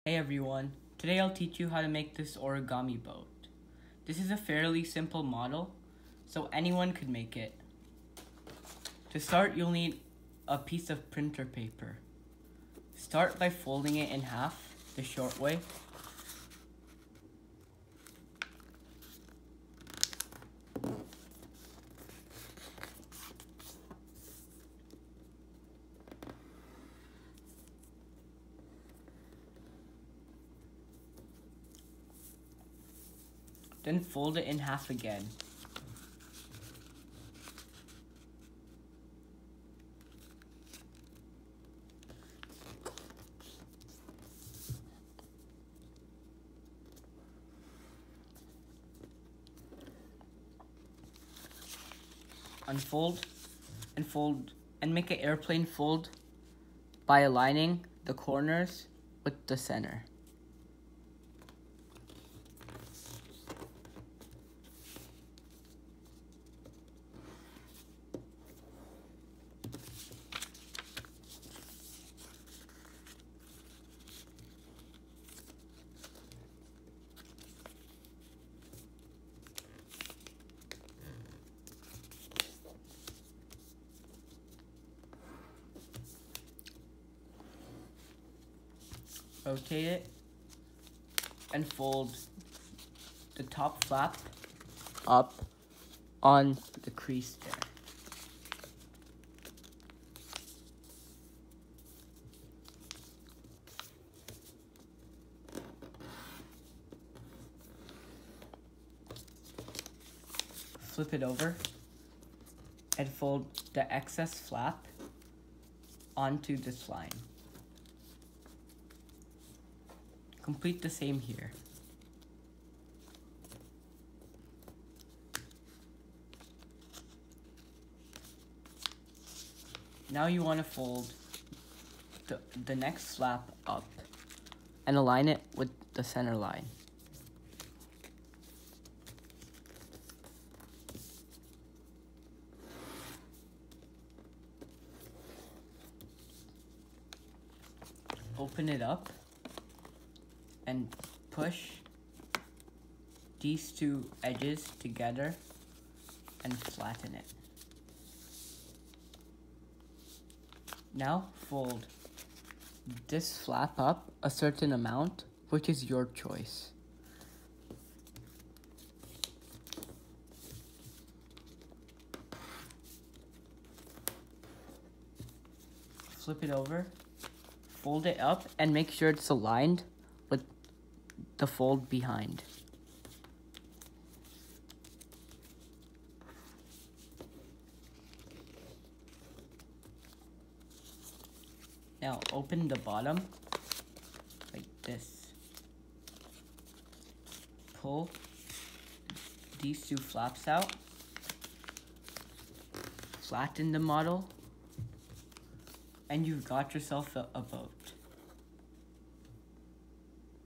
Hey everyone, today I'll teach you how to make this origami boat. This is a fairly simple model, so anyone could make it. To start, you'll need a piece of printer paper. Start by folding it in half, the short way. Then fold it in half again. Unfold and fold and make an airplane fold by aligning the corners with the center. Rotate it and fold the top flap up on the crease there. Flip it over and fold the excess flap onto this line. Complete the same here. Now you want to fold the next flap up and align it with the center line. Open it up and push these two edges together and flatten it. Now fold this flap up a certain amount, which is your choice. Flip it over, fold it up, and make sure it's aligned with the fold behind. Now open the bottom like this. Pull these two flaps out. Flatten the model, and you've got yourself a boat.